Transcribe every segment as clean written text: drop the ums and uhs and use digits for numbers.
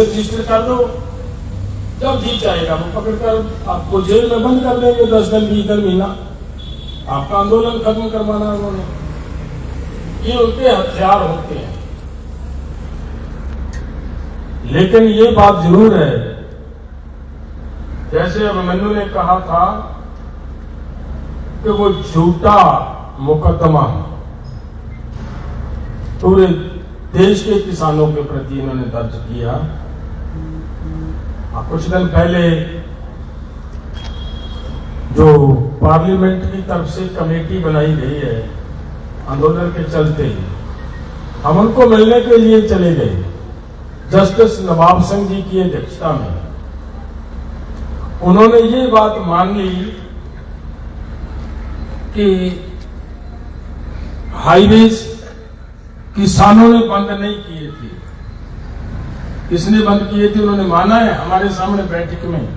Register कर दो, जब जी चाहेगा वो पकड़कर आपको जेल में बंद कर देंगे 10 दिन 20 दिन महीना। आपका आंदोलन खत्म करवाना उन्होंने, ये उनके हथियार होते हैं। लेकिन ये बात जरूर है, जैसे अभिमन्यु ने कहा था कि वो झूठा मुकदमा पूरे देश के किसानों के प्रति इन्होंने दर्ज किया। कुछ दिन पहले जो पार्लियामेंट की तरफ से कमेटी बनाई गई है आंदोलन के चलते, हम उनको मिलने के लिए चले गए जस्टिस नवाब सिंह जी की अध्यक्षता में। उन्होंने ये बात मान ली कि हाईवेज किसानों ने बंद नहीं किए थे। किसने बंद किए थे? उन्होंने माना है हमारे सामने बैठक में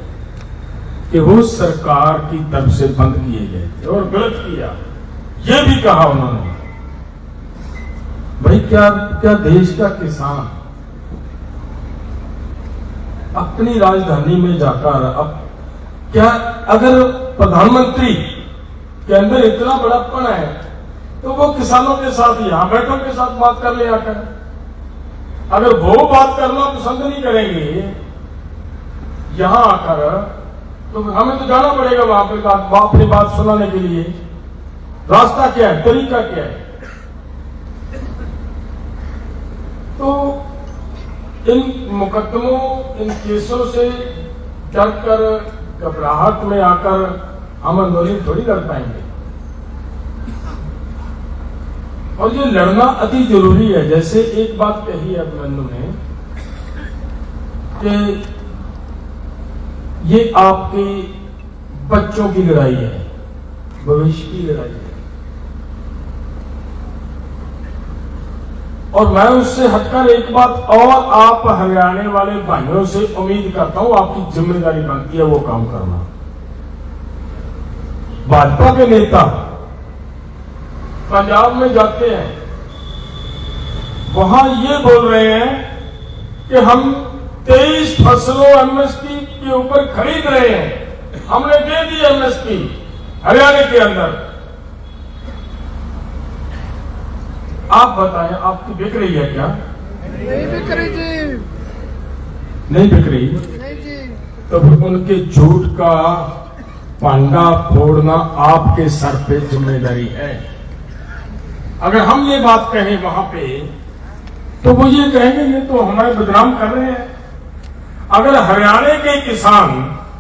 कि वो सरकार की तरफ से बंद किए गए थे और गलत किया, ये भी कहा उन्होंने। भाई क्या देश का किसान अपनी राजधानी में जाकर अब क्या अगर प्रधानमंत्री के अंदर इतना बड़ापन है तो वो किसानों के साथ यहां बैठों के साथ बात कर ले आकर। अगर वो बात करना पसंद नहीं करेंगे यहां आकर, तो हमें तो जाना पड़ेगा वहां पे अपनी बात सुनाने के लिए। रास्ता क्या है, तरीका क्या है? तो इन मुकदमों, इन केसों से डरकर घबराहट में आकर हम आंदोलन थोड़ी लड़ पाएंगे। और ये लड़ना अति जरूरी है। जैसे एक बात कही है अभिमन्यु ने कि ये आपके बच्चों की लड़ाई है, भविष्य की लड़ाई है। और मैं उससे हटकर एक बात और आप हरियाणा वाले भाइयों से उम्मीद करता हूं, आपकी जिम्मेदारी बनती है वो काम करना। भाजपा के नेता पंजाब में जाते हैं, वहां ये बोल रहे हैं कि हम 23 फसलों एमएसपी के ऊपर खरीद रहे हैं, हमने दे दी एमएसपी हरियाणा के अंदर। आप बताएं, आपकी बिक रही है क्या? नहीं बिक रही जी, नहीं बिक रही। नहीं जी। तो उनके झूठ का पांडा फोड़ना आपके सर पे जिम्मेदारी है। अगर हम ये बात कहें वहां पे तो वो ये कहेंगे ये तो हमें बदनाम कर रहे हैं। अगर हरियाणा के किसान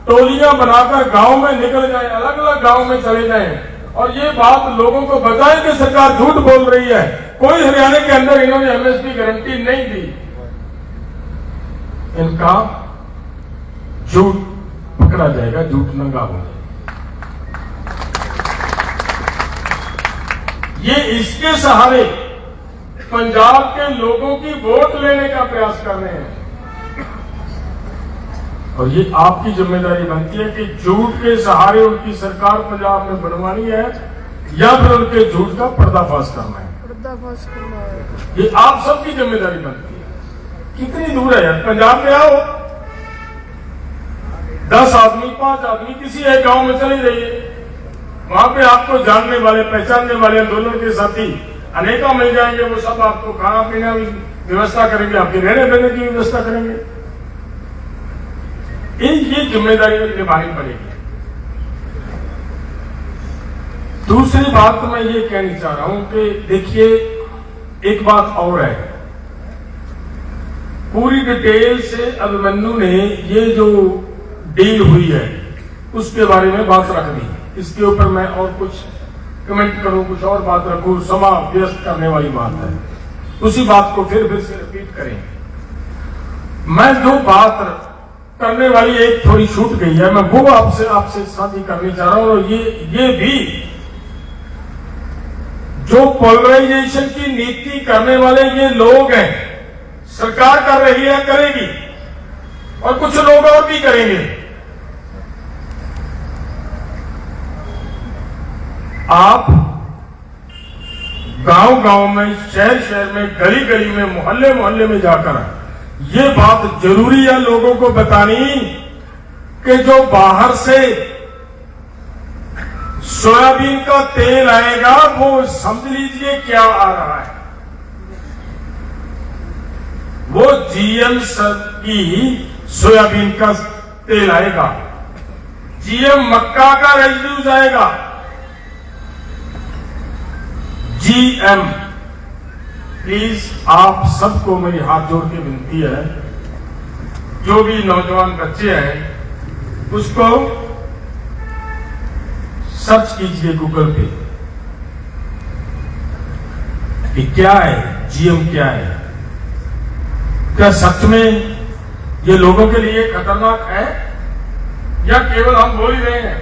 टोलियां बनाकर गांव में निकल जाए, अलग अलग गांव में चले जाएं और ये बात लोगों को बताएं कि सरकार झूठ बोल रही है, कोई हरियाणा के अंदर इन्होंने एमएसपी गारंटी नहीं दी, इनका झूठ पकड़ा जाएगा, झूठ नंगा होगा। ये इसके सहारे पंजाब के लोगों की वोट लेने का प्रयास कर रहे हैं। और ये आपकी जिम्मेदारी बनती है कि झूठ के सहारे उनकी सरकार पंजाब में बनवानी है या फिर उनके झूठ का पर्दाफाश करना है। पर्दाफाश करना है, ये आप सबकी जिम्मेदारी बनती है। कितनी दूर है यार, पंजाब में आओ, 10 आदमी 5 आदमी किसी एक गांव में चले जाइए, वहां पे आपको जानने वाले पहचानने वाले आंदोलन के साथी अनेकों मिल जाएंगे। वो सब आपको खाना पीना की व्यवस्था करेंगे, आपके रहने बहने की व्यवस्था करेंगे। ये जिम्मेदारी निभानी पड़ेगी। दूसरी बात मैं ये कहना चाह रहा हूं कि देखिए एक बात और है, पूरी डिटेल से अभिमन्यु ने ये जो डील हुई है उसके बारे में बात रख दी। इसके ऊपर मैं और कुछ कमेंट करूं, कुछ और बात रखूं, समा व्यस्त करने वाली बात है। उसी बात को फिर से रिपीट करें। मैं जो बात करने वाली एक थोड़ी छूट गई है, मैं वो आपसे साझी करनी चाह रहा हूं। और ये भी जो पोलराइजेशन की नीति करने वाले ये लोग हैं, सरकार कर रही है, करेगी, और कुछ लोग और भी करेंगे। आप गांव गांव में, शहर शहर में, गली गली में, मोहल्ले मोहल्ले में जाकर ये बात जरूरी है लोगों को बतानी कि जो बाहर से सोयाबीन का तेल आएगा वो समझ लीजिए क्या आ रहा है। वो जीएम की सोयाबीन का तेल आएगा, जीएम मक्का का रेजिड्यूज आएगा, जीएम। प्लीज आप सबको मेरी हाथ जोड़ के विनती है, जो भी नौजवान बच्चे हैं उसको सर्च कीजिए गूगल पे कि क्या है जीएम, क्या है। क्या सच में ये लोगों के लिए खतरनाक है या केवल हम बोल ही रहे हैं?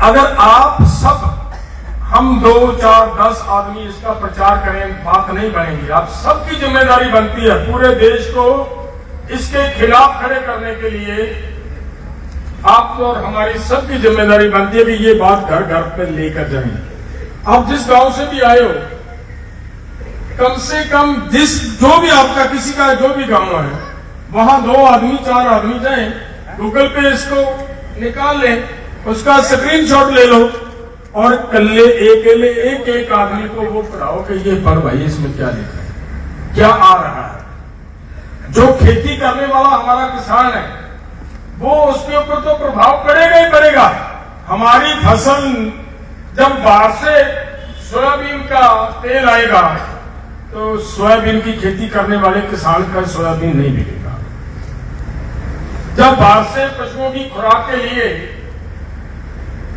अगर आप सब, हम 2, 4, 10 आदमी इसका प्रचार करें, बात नहीं बनेगी। आप सबकी जिम्मेदारी बनती है पूरे देश को इसके खिलाफ खड़े करने के लिए। आपको और हमारी सबकी जिम्मेदारी बनती है कि ये बात घर घर पे लेकर जाएं। आप जिस गांव से भी आए हो, कम से कम जो भी आपका किसी का जो भी गांव है, वहां 2 आदमी 4 आदमी जाएं, गूगल पे इसको निकाल लें, उसका स्क्रीनशॉट ले लो और कल्ले एक आदमी को वो पढ़ाओ कि ये पढ़ भाई, इसमें क्या लिखा है, क्या आ रहा है। जो खेती करने वाला हमारा किसान है वो उसके ऊपर तो प्रभाव पड़ेगा ही पड़ेगा। हमारी फसल जब बाहर से सोयाबीन का तेल आएगा तो सोयाबीन की खेती करने वाले किसान का सोयाबीन नहीं बिकेगा। जब बाहर से पशुओं की खुराक के लिए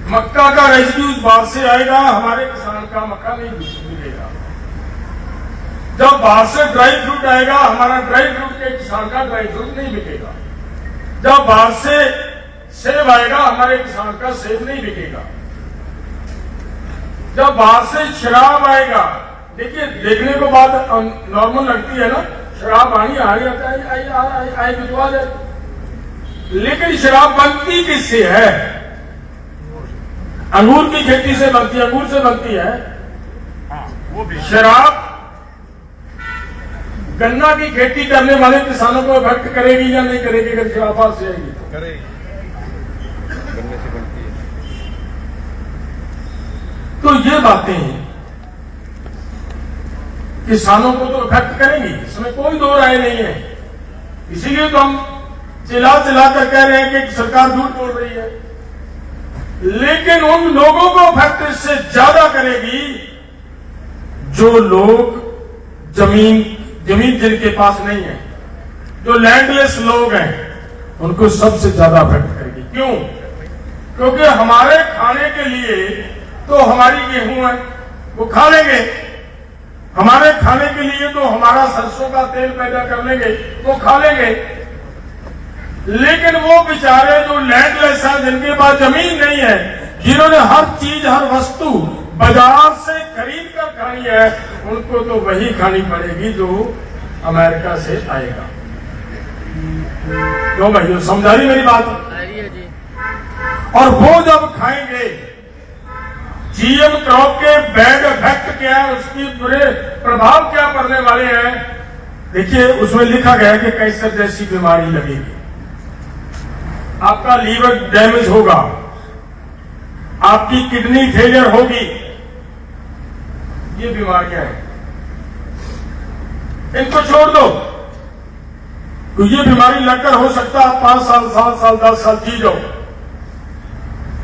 मक्का का रेजिड्यूज बाहर से आएगा, हमारे किसान का मक्का नहीं बिकेगा। जब बाहर से ड्राई फ्रूट आएगा, हमारा ड्राई फ्रूट के किसान का ड्राई फ्रूट नहीं बिकेगा। जब बाहर से सेब आएगा, हमारे किसान का सेब नहीं बिकेगा। जब बाहर से शराब आएगा, देखिए देखने को बात नॉर्मल लगती है ना, शराब आई बिकवा जाए, लेकिन शराब बनती किससे है? अंगूर की खेती से बनती है, अंगूर से बनती है। वो भी शराब गन्ना की खेती करने वाले किसानों को इफेक्ट करेगी या नहीं करेगी? अगर शराब बाहर से आएगी तो करेगी, गन्ने से बनती है। तो ये बातें किसानों को तो इफेक्ट करेंगी, इसमें कोई दो राय नहीं है। इसीलिए तो हम चिल्ला कर कह रहे हैं कि सरकार झूठ बोल रही है, लेकिन उन लोगों को इफेक्ट इससे ज्यादा करेगी जो लोग जमीन जिनके पास नहीं है, जो लैंडलेस लोग हैं, उनको सबसे ज्यादा इफेक्ट करेगी। क्यों? क्योंकि हमारे खाने के लिए तो हमारी गेहूं है, वो खा लेंगे। हमारे खाने के लिए तो हमारा सरसों का तेल पैदा कर लेंगे, वो खा लेंगे। लेकिन वो बेचारे जो लैंडलेस हैं, जिनके पास जमीन नहीं है, जिन्होंने हर चीज हर वस्तु बाजार से खरीद कर खानी है, उनको तो वही खानी पड़ेगी जो अमेरिका से आएगा। क्यों भाइयों, समझा रही मेरी बात? और वो जब खाएंगे, जीएम क्रॉप के बैड इफेक्ट क्या है, उसकी बुरे प्रभाव क्या पड़ने वाले हैं। देखिए उसमें लिखा गया है कि कैंसर जैसी बीमारी लगेगी, आपका लीवर डैमेज होगा, आपकी किडनी फेलियर होगी। ये बीमारियां हैं, इनको छोड़ दो। तो ये बीमारी लगकर हो सकता है 5 साल 7 साल 10 साल जी जाओ,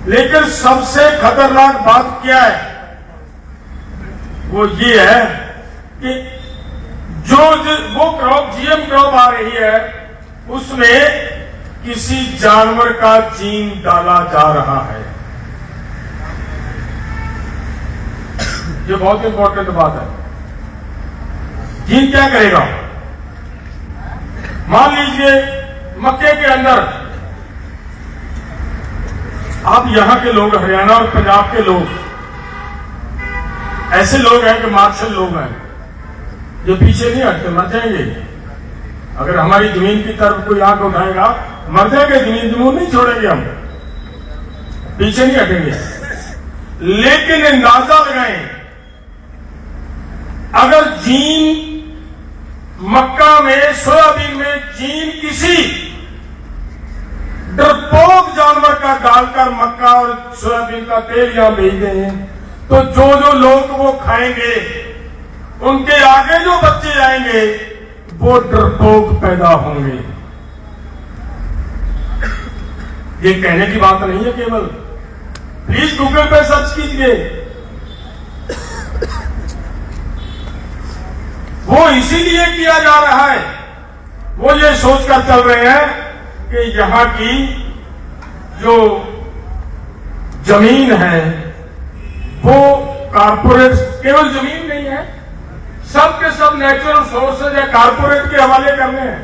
लेकिन सबसे खतरनाक बात क्या है, वो ये है कि वो क्रॉप जीएम क्रॉप आ रही है, उसमें किसी जानवर का जीन डाला जा रहा है। ये बहुत इंपॉर्टेंट बात है। जीन क्या करेगा? मान लीजिए मक्के के अंदर, आप यहां के लोग, हरियाणा और पंजाब के लोग ऐसे लोग हैं कि मार्शल लोग हैं, जो पीछे नहीं हटते, मर जाएंगे। अगर हमारी जमीन की तरफ कोई आंख उठाएगा, मर जाएंगे, जमीन नहीं छोड़ेंगे, हम पीछे नहीं हटेंगे। लेकिन अंदाजा लगाएं, अगर जीन मक्का में, सोयाबीन में जीन किसी डरपोक जानवर का डालकर मक्का और सोयाबीन का तेल यहां भेज दें, तो जो लोग वो खाएंगे, उनके आगे जो बच्चे आएंगे वो डरपोक पैदा होंगे। ये कहने की बात नहीं है केवल, प्लीज गूगल पे सर्च कीजिए। वो इसीलिए किया जा रहा है, वो ये सोचकर चल रहे हैं कि यहां की जो जमीन है वो कारपोरेट, केवल जमीन नहीं है, सब के सब नेचुरल सोर्सेज या कारपोरेट के हवाले करने हैं।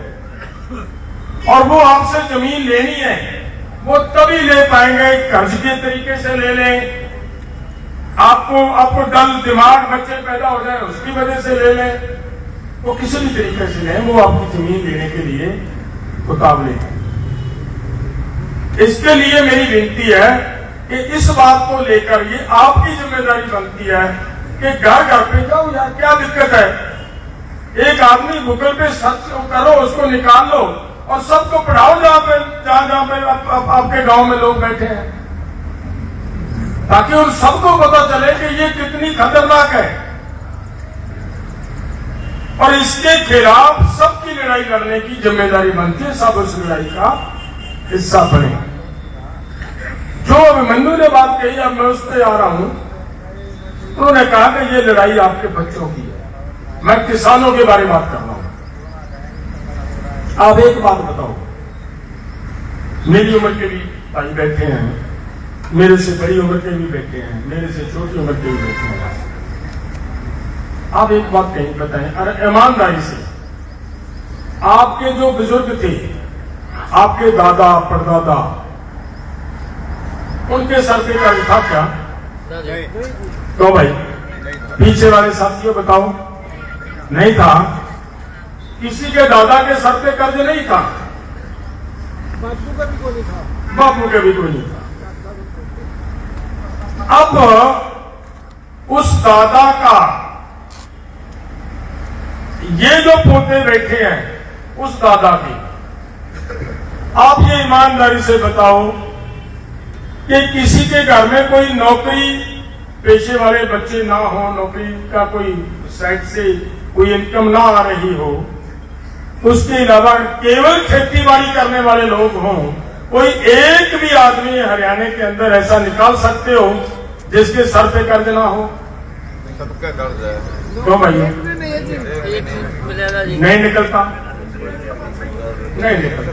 और वो आपसे जमीन लेनी है, वो तभी ले पाएंगे कर्ज के तरीके से ले लें, आपको डल दिमाग बच्चे पैदा हो जाए उसकी वजह से ले लें, वो किसी भी तरीके से लें, वो आपकी जमीन लेने के लिए उतावले हैं। इसके लिए मेरी विनती है कि इस बात को लेकर ये आपकी जिम्मेदारी बनती है कि घर घर पे जाओ यार, क्या दिक्कत है, एक आदमी गूगल पे सर्च करो, उसको निकाल लो और सबको पढ़ाओ जहां पे आपके गांव में लोग बैठे हैं, ताकि उन सबको पता चले कि ये कितनी खतरनाक है। और इसके खिलाफ सबकी लड़ाई लड़ने की जिम्मेदारी बनती है, सब उस लड़ाई का हिस्सा बने। जो अभिमन्यु ने बात कही, अब मैं उस पर आ रहा हूं, उन्होंने कहा कि ये लड़ाई आपके बच्चों की है, मैं किसानों के बारे में बात कर रहा हूं। आप एक बात बताओ, मेरी उम्र के भी भाई बैठे हैं, मेरे से बड़ी उम्र के भी बैठे हैं, मेरे से छोटी उम्र के भी बैठे हैं, आप एक बात कहीं बताएं, अरे ईमानदारी से, आपके जो बुजुर्ग थे, आपके दादा परदादा, उनके सर पे कर्ज था क्या? तो भाई पीछे वाले साथियों बताओ, नहीं था। किसी के दादा के सर पे कर्ज नहीं था, बापू का भी कोई नहीं था, बापू के भी कोई नहीं था। अब उस दादा का ये जो पोते बैठे हैं, उस दादा के, आप ये ईमानदारी से बताओ कि किसी के घर में कोई नौकरी पेशे वाले बच्चे ना हो, नौकरी का कोई साइड से कोई इनकम ना आ रही हो, उसके अलावा केवल खेती बाड़ी करने वाले लोग हों, कोई एक भी आदमी हरियाणा के अंदर ऐसा निकाल सकते हो जिसके सर पे कर्ज ना हो? सबका कर्ज है। क्यों भाई? नहीं नहीं निकलता, नहीं निकलता।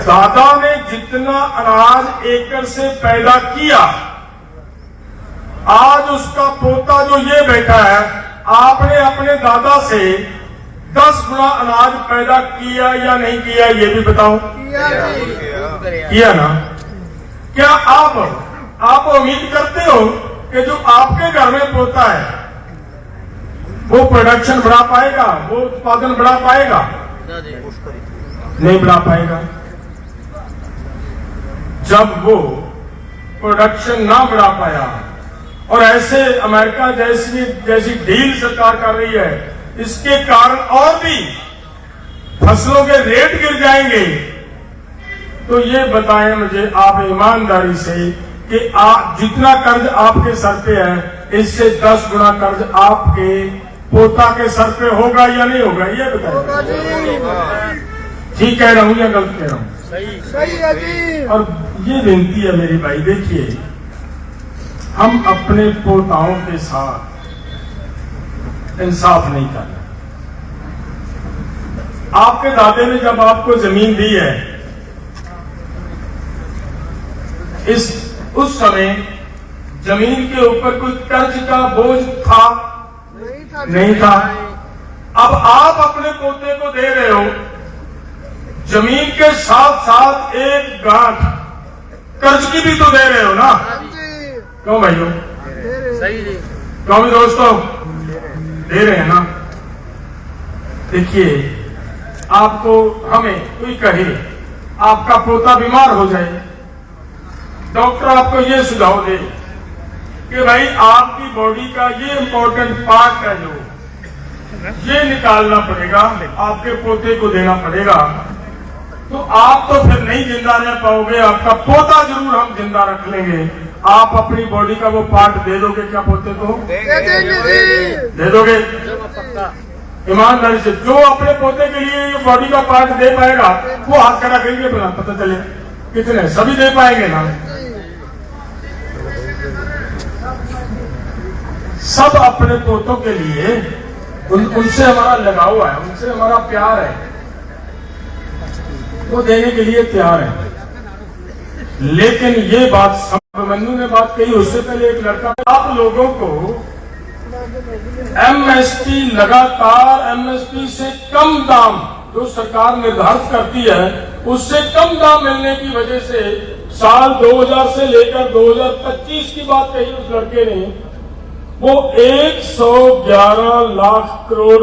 दादा ने जितना अनाज एकड़ से पैदा किया, आज उसका पोता जो ये बैठा है, आपने अपने दादा से 10 गुना अनाज पैदा किया या नहीं किया, ये भी बताओ। किया ना? क्या आप उम्मीद करते हो कि जो आपके घर में पोता है वो प्रोडक्शन बढ़ा पाएगा, वो उत्पादन बढ़ा पाएगा? नहीं बढ़ा पाएगा। जब वो प्रोडक्शन ना बढ़ा पाया और ऐसे अमेरिका जैसी डील सरकार कर रही है, इसके कारण और भी फसलों के रेट गिर जाएंगे, तो ये बताएं मुझे आप ईमानदारी से कि जितना कर्ज आपके सर पे है, इससे 10 गुना कर्ज आपके पोता के सर पे होगा या नहीं होगा, ये बताएं। ठीक कह रहा हूं या गलत कह रहा हूं? सही है जी। और ये विनती है मेरी भाई, देखिए हम अपने पोताओं के साथ इंसाफ नहीं करना। आपके दादे ने जब आपको जमीन दी है, उस समय जमीन के ऊपर कोई कर्ज का बोझ था? नहीं था। अब आप अपने पोते को दे रहे हो, जमीन के साथ साथ एक गांठ कर्ज की भी तो दे रहे हो ना? क्यों भाइयों? सही जी। क्यों भी दोस्तों? दे रहे हैं ना? देखिए, आपको हमें कोई कहे आपका पोता बीमार हो जाए, डॉक्टर आपको ये सुझाव दे कि भाई आपकी बॉडी का ये इंपॉर्टेंट पार्ट है जो ये निकालना पड़ेगा, आपके पोते को देना पड़ेगा, तो आप तो फिर नहीं जिंदा रह पाओगे। आपका पोता जरूर हम जिंदा रख लेंगे। आप अपनी बॉडी का वो पार्ट दे दोगे क्या पोते को? दे देंगे जी। दे दोगे? ईमानदारी से जो अपने पोते के लिए ये बॉडी का पार्ट दे पाएगा वो हाथ खड़ा करेंगे, बना पता चले कितने, सभी दे पाएंगे ना? सब अपने पोतों के लिए उनसे हमारा लगाव है, उनसे हमारा प्यार है, वो देने के लिए तैयार है। लेकिन ये बात अभिमन्यु ने बात कही, उससे पहले एक लड़का, आप लोगों को एमएसपी लगातार एमएसपी से कम दाम जो सरकार निर्धारित करती है उससे कम दाम मिलने की वजह से साल 2000 से लेकर 2025 की बात कही उस लड़के ने, वो 111 लाख करोड़